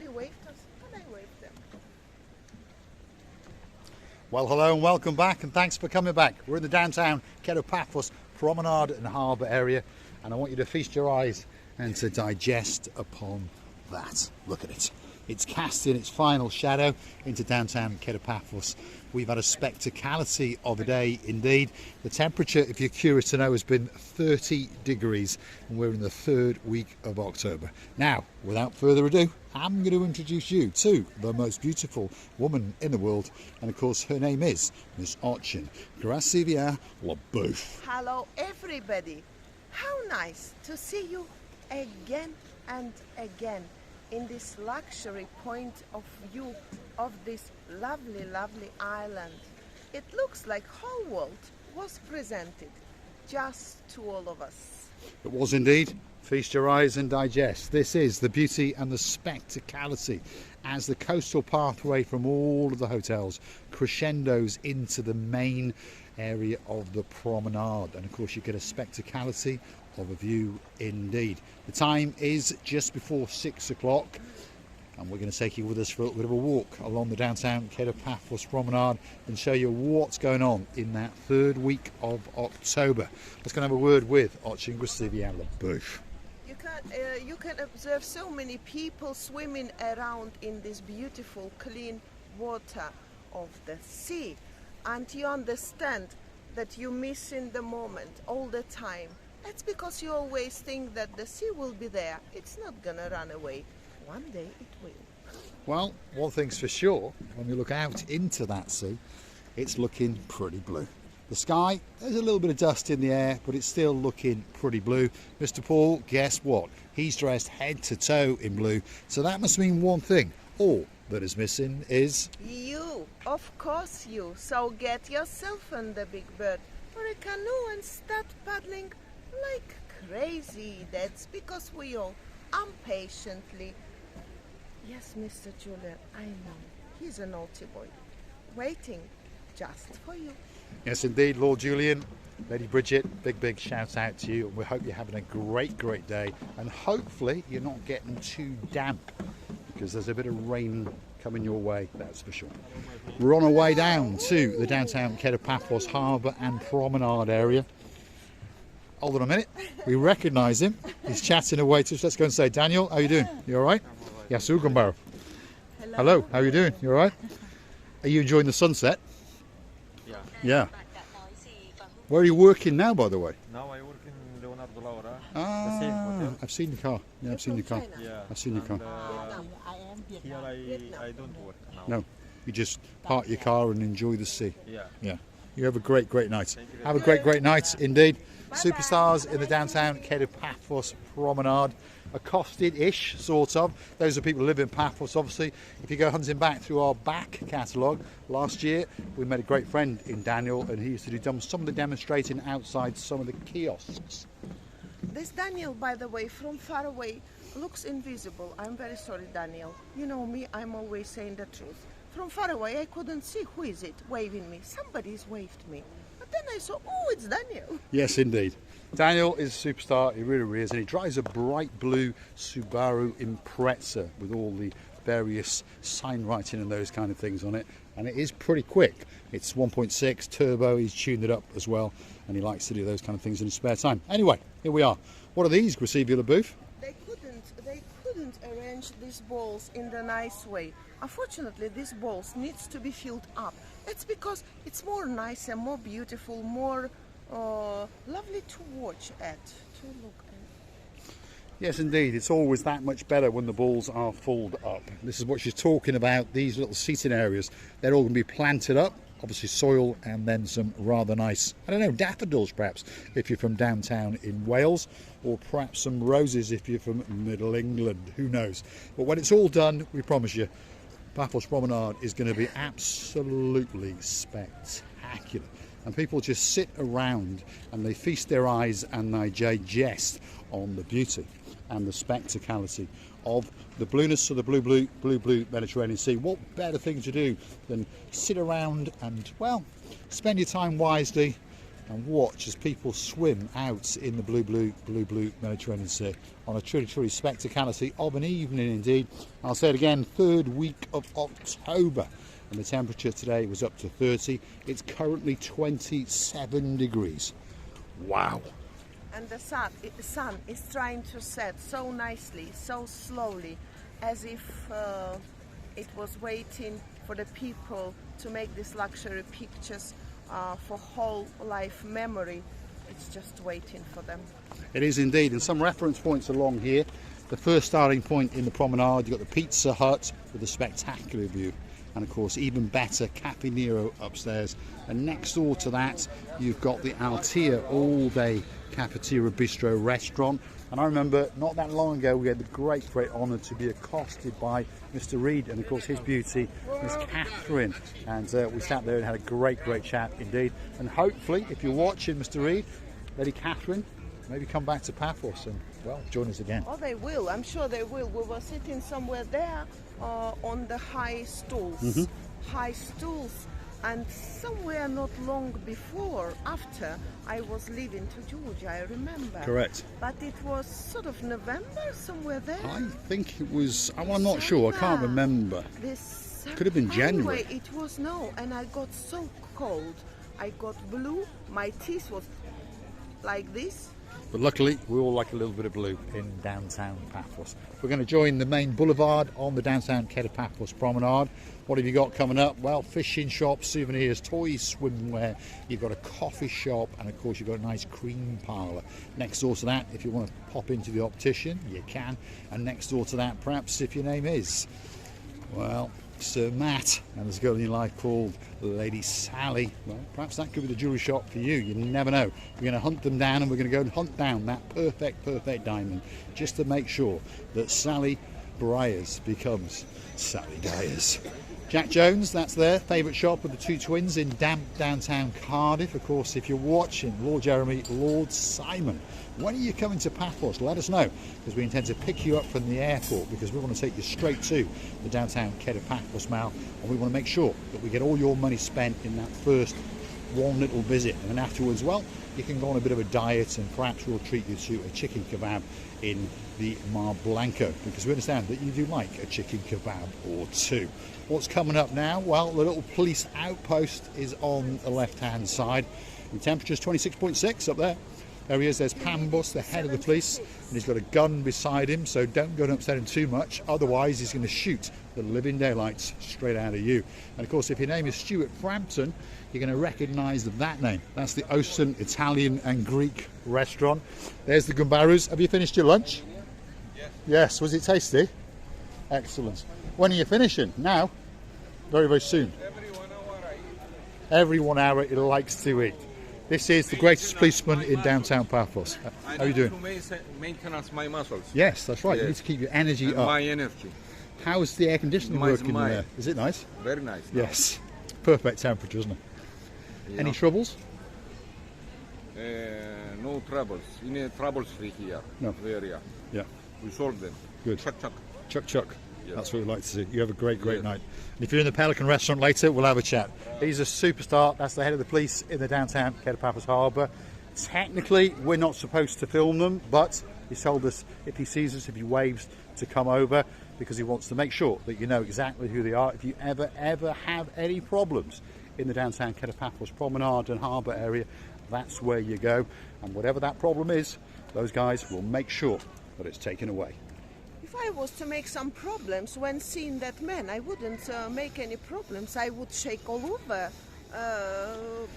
Nobody waved us, but I waved them. Well, hello and welcome back, and thanks for coming back. We're in the downtown Paphos Promenade and Harbour area, and I want you to feast your eyes and to digest upon that. Look at it. It's casting its final shadow into downtown Paphos. We've had a spectacality of a day indeed. The temperature, if you're curious to know, has been 30 degrees, and we're in the third week of October. Now, without further ado, I'm going to introduce you to the most beautiful woman in the world, and of course her name is Miss Ochin Gracivia LaBeouf. Hello everybody. How nice to see you again and again in this luxury point of view of this lovely, lovely island. It looks like whole world was presented just to all of us. It was indeed. Feast your eyes and digest. This is the beauty and the spectacality as the coastal pathway from all of the hotels crescendos into the main area of the promenade, and of course you get a spectacality of a view indeed. The time is just before 6 o'clock, and we're going to take you with us for a little bit of a walk along the downtown Paphos Promenade and show you what's going on in that third week of October. Let's go and have a word with Ochin Gracivia LaBeouf. You can observe so many people swimming around in this beautiful clean water of the sea, and you understand that you're missing the moment all the time. That's because you always think that the sea will be there. It's not gonna run away. One day it will. Well, one thing's for sure, when we look out into that sea, it's looking pretty blue. The sky, there's a little bit of dust in the air, but it's still looking pretty blue. Mr. Paul, guess what? He's dressed head to toe in blue, so that must mean one thing. All that is missing is... you, of course you. So get yourself on the big bird or a canoe and start paddling like crazy. That's because we all impatiently... Yes, Mr. Julian, I know. He's a naughty boy. Waiting just for you. Yes, indeed, Lord Julian. Lady Bridget, big shout out to you. We hope you're having a great day, and hopefully you're not getting too damp, because there's a bit of rain coming your way, that's for sure. We're on our way down to the downtown Paphos Harbour and Promenade area. Hold on a minute, we recognise him. He's chatting away to us. Let's go and say, Daniel, how you doing? You all right? Yes, Hello, how are you doing? You all right? Are you enjoying the sunset? Yeah. Where are you working now, by the way? Now I work in Leonardo Laura. Ah, I've seen the car. Yeah, I've seen the car. Yeah. I've seen the car. Here I don't work now. No, you just park your car and enjoy the sea. Yeah. Yeah. You have a great night. Have a great night indeed. Superstars in the downtown Paphos Promenade. Accosted-ish, sort of. Those are people who live in Paphos, obviously. If you go hunting back through our back catalogue, last year we met a great friend in Daniel, and he used to do some of the demonstrating outside some of the kiosks. This Daniel, by the way, from far away, looks invisible. I'm very sorry, Daniel. You know me, I'm always saying the truth. From far away, I couldn't see who is it waving me. Somebody's waved me. But then I saw, oh, it's Daniel. Yes, indeed. Daniel is a superstar, he really is, and he drives a bright blue Subaru Impreza with all the various sign writing and those kind of things on it, and it is pretty quick. It's 1.6 turbo, he's tuned it up as well, and he likes to do those kind of things in his spare time. Anyway, here we are. What are these, Gracivia LaBeouf? They couldn't arrange these balls in the nice way. Unfortunately, these balls needs to be filled up. It's because it's more nice and more beautiful, more lovely to watch at, to look at. Yes, indeed. It's always that much better when the balls are filled up. This is what she's talking about, these little seating areas. They're all going to be planted up, obviously soil, and then some rather nice, I don't know, daffodils perhaps, if you're from downtown in Wales, or perhaps some roses if you're from Middle England, who knows. But when it's all done, we promise you, Paphos Promenade is going to be absolutely spectacular. And people just sit around and they feast their eyes and they digest on the beauty and the spectacality of the blueness of the blue Mediterranean Sea. What better thing to do than sit around and, well, spend your time wisely, and watch as people swim out in the blue Mediterranean Sea on a truly spectacality of an evening indeed. I'll say it again, third week of October, and the temperature today was up to 30. It's currently 27 degrees. Wow. And the sun is trying to set so nicely, so slowly, as if it was waiting for the people to make these luxury pictures for whole life memory. It's just waiting for them. It is indeed, and some reference points along here. The first starting point in the promenade, you've got the Pizza Hut with a spectacular view, and of course even better Caffè Nero upstairs, and next door to that you've got the Altea all day cafeteria bistro restaurant. And I remember not that long ago we had the great honour to be accosted by Mr. Reed and of course his beauty, Miss Catherine, and we sat there and had a great chat indeed. And hopefully, if you're watching, Mr. Reed, Lady Catherine, maybe come back to Paphos and, well, join us again. Oh, they will. I'm sure they will. We were sitting somewhere there on the high stools. High stools. And somewhere not long before, after, I was leaving to Georgia, I remember. Correct. But it was sort of November, somewhere there. I think it was, I'm not sure, I can't remember. Could have been January. Anyway, it was and I got so cold. I got blue, my teeth was like this. But luckily, we all like a little bit of blue in downtown Paphos. We're going to join the main boulevard on the downtown Paphos Promenade. What have you got coming up? Well, fishing shops, souvenirs, toys, swimwear. You've got a coffee shop, and of course you've got a nice cream parlour. Next door to that, if you want to pop into the optician, you can. And next door to that, perhaps if your name is, well, Sir Matt, and there's a girl in your life called Lady Sally, well, perhaps that could be the jewellery shop for you. You never know. We're going to hunt them down, and we're going to go and hunt down that perfect diamond, just to make sure that Sally Briars becomes Sally Dyers. Jack Jones, that's their favourite shop with the two twins in damp downtown Cardiff. Of course, if you're watching, Lord Jeremy, Lord Simon, when are you coming to Paphos? Let us know, because we intend to pick you up from the airport, because we want to take you straight to the downtown Paphos Mall, and we want to make sure that we get all your money spent in that first one little visit, and then afterwards, well, you can go on a bit of a diet, and perhaps we'll treat you to a chicken kebab in the Mar Blanco, because we understand that you do like a chicken kebab or two. What's coming up now? Well, the little police outpost is on the left-hand side. The temperature's 26.6 up there. There he is, there's Paphos, the head of the police, and he's got a gun beside him, so don't go and upset him too much, otherwise he's going to shoot the living daylights straight out of you. And of course, if your name is Stuart Frampton, you're going to recognise that name. That's the Ocean Italian and Greek restaurant. There's the Gumbarus. Have you finished your lunch? Yes. Yes, was it tasty? Excellent. When are you finishing? Now? Very soon. Every 1 hour it likes to eat. This is the greatest policeman in downtown Paphos. How are you doing? To maintenance my muscles. Yes, that's right. Yes. You need to keep your energy And up. my energy. How's the air conditioning working in mine. there? Is it nice? Very nice. Yes. Perfect temperature, isn't it? Yeah. Any troubles? No troubles. Troubles free here. No. Area. Yeah. We solve them. Good. Chuck. Chuck. Yes. That's what we like to see. You have a great Yes. night. And if you're in the Pelican restaurant later, we'll have a chat. He's a superstar. That's the head of the police in the downtown Paphos Harbour. Technically, we're not supposed to film them, but he's told us if he sees us, if he waves, to come over, because he wants to make sure that you know exactly who they are. If you ever have any problems in the downtown Paphos Promenade and Harbour area, that's where you go. And whatever that problem is, those guys will make sure that it's taken away. If I was to make some problems when seeing that man, I wouldn't make any problems. I would shake all over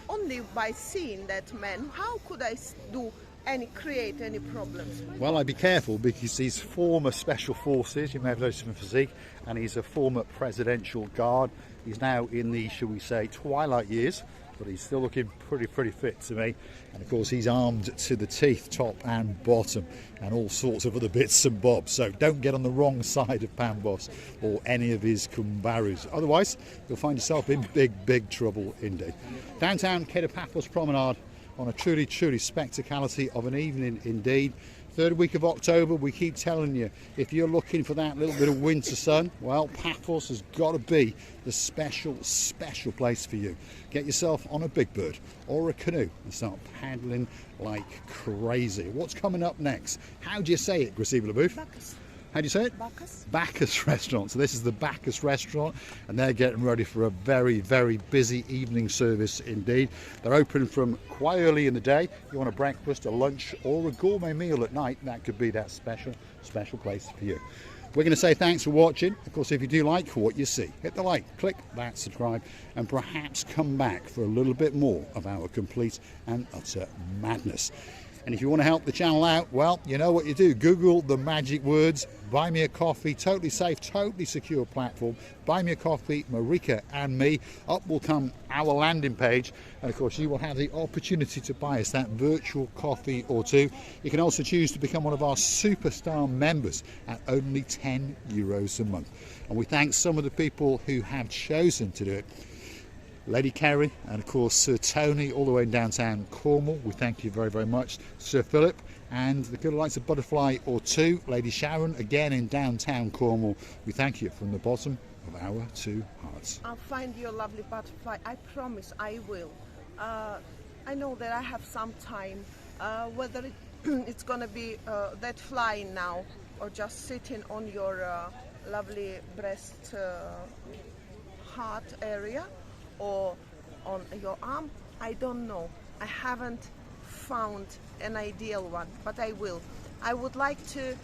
only by seeing that man. How could I create any problems? Well, I'd be careful, because he's former special forces, you may have noticed him in physique, and he's a former presidential guard. He's now in the, shall we say, twilight years, but he's still looking pretty fit to me. And of course, he's armed to the teeth, top and bottom, and all sorts of other bits and bobs. So don't get on the wrong side of Paphos or any of his Gumbarus. Otherwise, you'll find yourself in big trouble indeed. Downtown Paphos Promenade on a truly spectacality of an evening indeed. Third week of October, we keep telling you, if you're looking for that little bit of winter sun, well, Paphos has got to be the special place for you. Get yourself on a big bird or a canoe and start paddling like crazy. What's coming up next? How do you say it, Graceva LaBouffe? Bacchus. How do you say it? Bacchus. Bacchus restaurant. So this is the Bacchus restaurant, and they're getting ready for a very, very busy evening service indeed. They're open from quite early in the day. You want a breakfast, a lunch, or a gourmet meal at night, that could be that special place for you. We're going to say thanks for watching. Of course, if you do like what you see, hit the like, click that subscribe, and perhaps come back for a little bit more of our complete and utter madness. And if you want to help the channel out, well, you know what you do. Google the magic words, buy me a coffee, totally safe, totally secure platform. Buy me a coffee, Marika and me. Up will come our landing page. And of course, you will have the opportunity to buy us that virtual coffee or two. You can also choose to become one of our superstar members at only €10 a month. And we thank some of the people who have chosen to do it. Lady Kerry and of course Sir Tony all the way in downtown Cornwall, we thank you very, very much. Sir Philip and the good likes of Butterfly or Two, Lady Sharon again in downtown Cornwall, we thank you from the bottom of our two hearts. I'll find you a lovely butterfly, I promise I will. I know that I have some time, whether it's gonna be that flying now or just sitting on your lovely breast heart area or on your arm, I don't know. I haven't found an ideal one, but I will. I would like to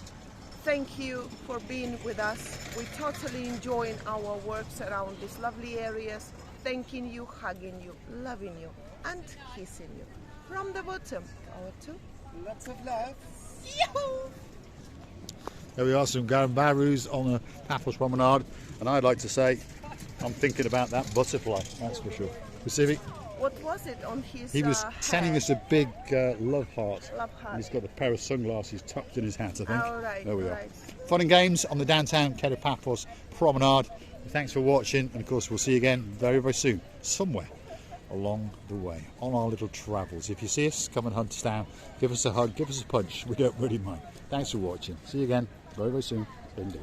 thank you for being with us. We're totally enjoying our works around these lovely areas. Thanking you, hugging you, loving you, and kissing you. From the bottom, our two. Lots of love. Yahoo! There we are, some Gambaroos on the Paphos Promenade, and I'd like to say I'm thinking about that butterfly, that's for sure. Pacific, What was it on his he was sending head? us a big love heart. Love heart. And he's got a pair of sunglasses tucked in his hat, I think. All right, there we all are. right. Fun and games on the downtown Paphos Promenade. Thanks for watching, and of course we'll see you again very, very soon, somewhere along the way, on our little travels. If you see us, come and hunt us down, give us a hug, give us a punch, we don't really mind. Thanks for watching. See you again very, very soon, indeed.